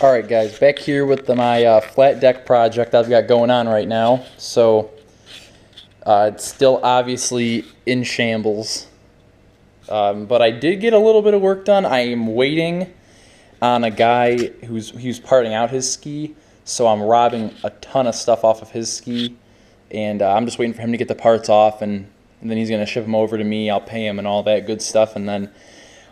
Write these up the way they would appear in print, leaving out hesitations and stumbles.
Alright guys, back here with my flat deck project I've got going on right now. So it's still obviously in shambles, but I did get a little bit of work done. I am waiting on a guy who's parting out his ski, so I'm robbing a ton of stuff off of his ski, and I'm just waiting for him to get the parts off, and then he's going to ship them over to me. I'll pay him and all that good stuff, and then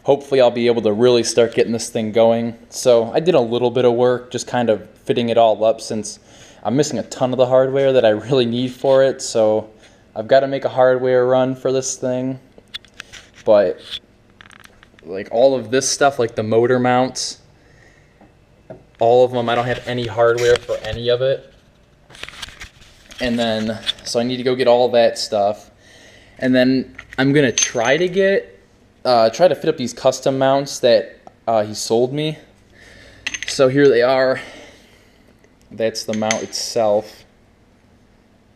hopefully I'll be able to really start getting this thing going. So I did a little bit of work just kind of fitting it all up, since I'm missing a ton of the hardware that I really need for it. So I've got to make a hardware run for this thing. But like all of this stuff, like the motor mounts, all of them, I don't have any hardware for any of it. And then, so I need to go get all that stuff. And then I'm going to try to fit up these custom mounts that he sold me. So here they are. That's the mount itself.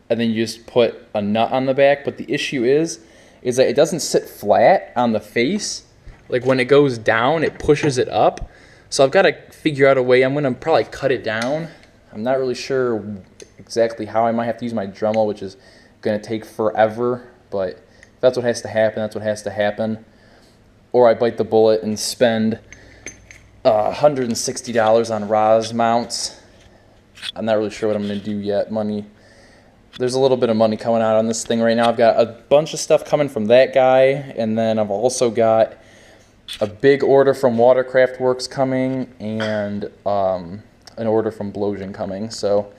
And then you just put a nut on the back. But the issue is that it doesn't sit flat on the face. Like when it goes down, it pushes it up. So I've got to figure out a way. I'm going to probably cut it down. I'm not really sure exactly how. I might have to use my Dremel, which is going to take forever. But if that's what has to happen, that's what has to happen. Or I bite the bullet and spend $160 on ROS mounts. I'm not really sure what I'm going to do yet. There's a little bit of money coming out on this thing right now. I've got a bunch of stuff coming from that guy, and then I've also got a big order from Watercraft Works coming, and an order from Blosian coming. So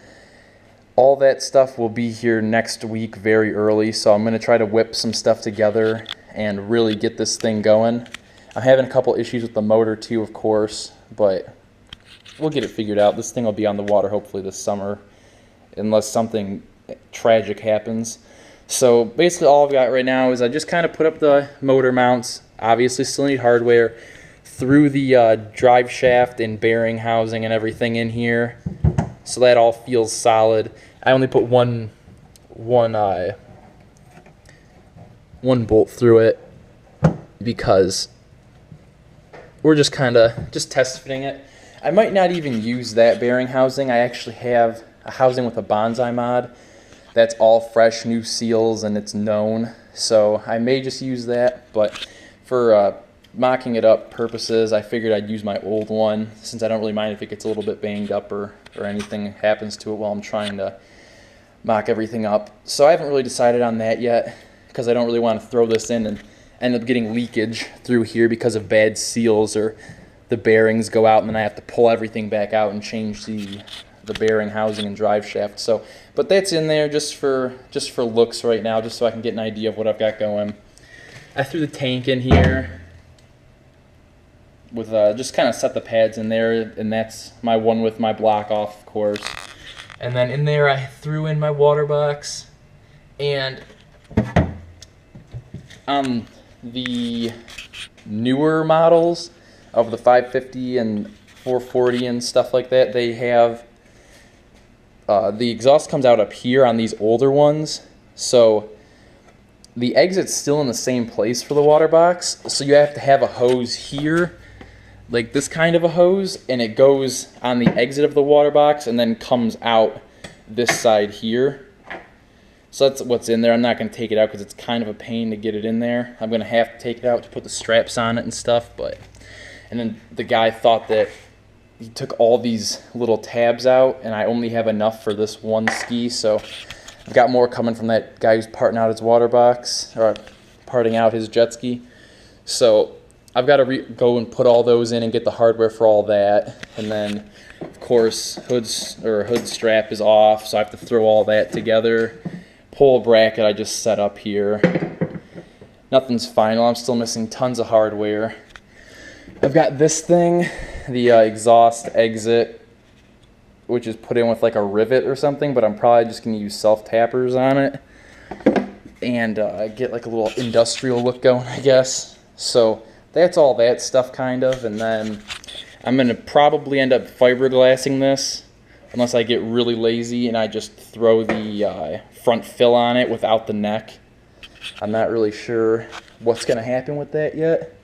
all that stuff will be here next week very early. So I'm going to try to whip some stuff together and really get this thing going. I'm having a couple issues with the motor too, of course, but we'll get it figured out. This thing will be on the water hopefully this summer, unless something tragic happens. So basically all I've got right now is I just kind of put up the motor mounts. Obviously still need hardware through the drive shaft and bearing housing and everything in here, so that all feels solid. I only put one bolt through it because we're just kind of test fitting it. I might not even use that bearing housing. I actually have a housing with a bonsai mod that's all fresh, new seals, and it's known. So I may just use that, but for mocking it up purposes, I figured I'd use my old one, since I don't really mind if it gets a little bit banged up or anything happens to it while I'm trying to mock everything up. So I haven't really decided on that yet, because I don't really want to throw this in and end up getting leakage through here because of bad seals, or the bearings go out and then I have to pull everything back out and change the bearing housing and drive shaft. So, but that's in there just for looks right now, just so I can get an idea of what I've got going. I threw the tank in here with just kind of set the pads in there, and that's my one with my block off, of course. And then in there I threw in my water box, and the newer models of the 550 and 440 and stuff like that, they have the exhaust comes out up here on these older ones, so the exit's still in the same place for the water box, so you have to have a hose here, like this kind of a hose, and it goes on the exit of the water box and then comes out this side here. So that's what's in there. I'm not going to take it out because it's kind of a pain to get it in there. I'm going to have to take it out to put the straps on it and stuff. And then the guy thought that he took all these little tabs out, and I only have enough for this one ski. So I've got more coming from that guy who's parting out his water box, or parting out his jet ski. So I've got to go and put all those in and get the hardware for all that. And then, of course, hood strap is off, so I have to throw all that together. Pull bracket I just set up here. Nothing's final. I'm still missing tons of hardware. I've got this thing, the exhaust exit, which is put in with like a rivet or something, but I'm probably just going to use self-tappers on it and get like a little industrial look going, I guess. So that's all that stuff kind of, and then I'm going to probably end up fiberglassing this, unless I get really lazy and I just throw the front fill on it without the neck. I'm not really sure what's going to happen with that yet.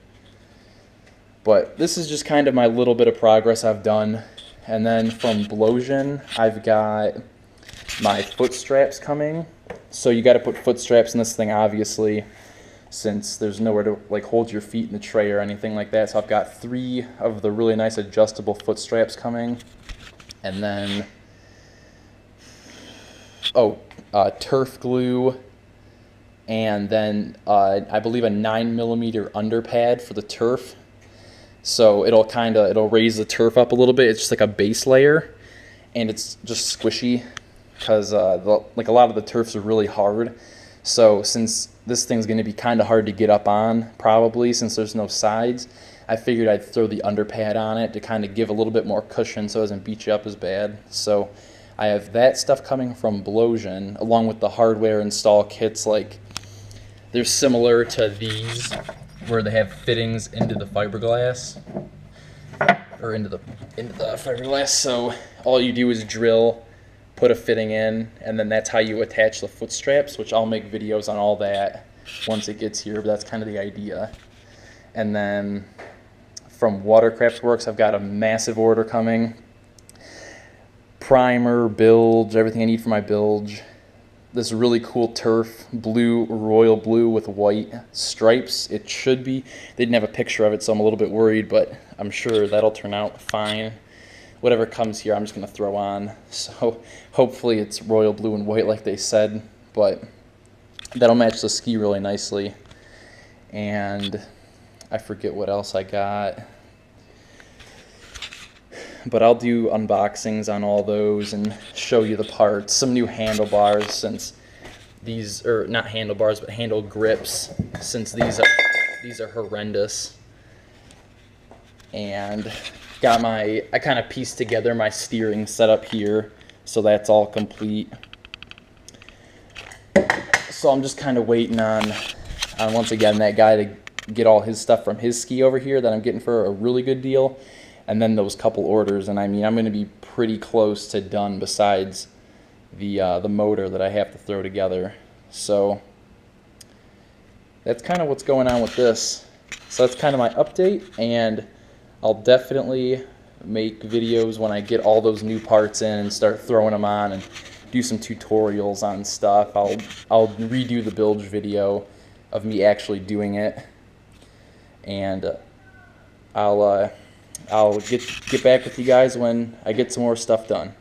But this is just kind of my little bit of progress I've done And then from Blosian, I've got my foot straps coming. So you got to put foot straps in this thing, obviously, since there's nowhere to like hold your feet in the tray or anything like that. So I've got 3 of the really nice adjustable foot straps coming. And then, turf glue, and then I believe a 9mm underpad for the turf. So it'll raise the turf up a little bit. It's just like a base layer, and it's just squishy because like a lot of the turfs are really hard. So since this thing's going to be kind of hard to get up on, probably since there's no sides, I figured I'd throw the underpad on it to kind of give a little bit more cushion so it doesn't beat you up as bad. So I have that stuff coming from Blosian, along with the hardware install kits. Like, they're similar to these, where they have fittings into the fiberglass, or into the fiberglass. So all you do is drill, put a fitting in, and then that's how you attach the foot straps, which I'll make videos on all that once it gets here, but that's kind of the idea. And then from Watercraft Works, I've got a massive order coming. Primer, bilge, everything I need for my bilge. This really cool turf, blue, royal blue with white stripes. It should be. They didn't have a picture of it, so I'm a little bit worried, but I'm sure that'll turn out fine. Whatever comes here, I'm just going to throw on. So hopefully it's royal blue and white like they said, but that'll match the ski really nicely. And I forget what else I got, but I'll do unboxings on all those and show you the parts. Some new handlebars, since these are not handlebars but handle grips, since these are horrendous. And got I kind of pieced together my steering setup here, so that's all complete. So I'm just kind of waiting on once again that guy to get all his stuff from his ski over here that I'm getting for a really good deal, and then those couple orders. And I mean, I'm going to be pretty close to done, besides the motor that I have to throw together. So that's kind of what's going on with this. So that's kind of my update, and I'll definitely make videos when I get all those new parts in and start throwing them on, and do some tutorials on stuff. I'll redo the bilge video of me actually doing it, and I'll get back with you guys when I get some more stuff done.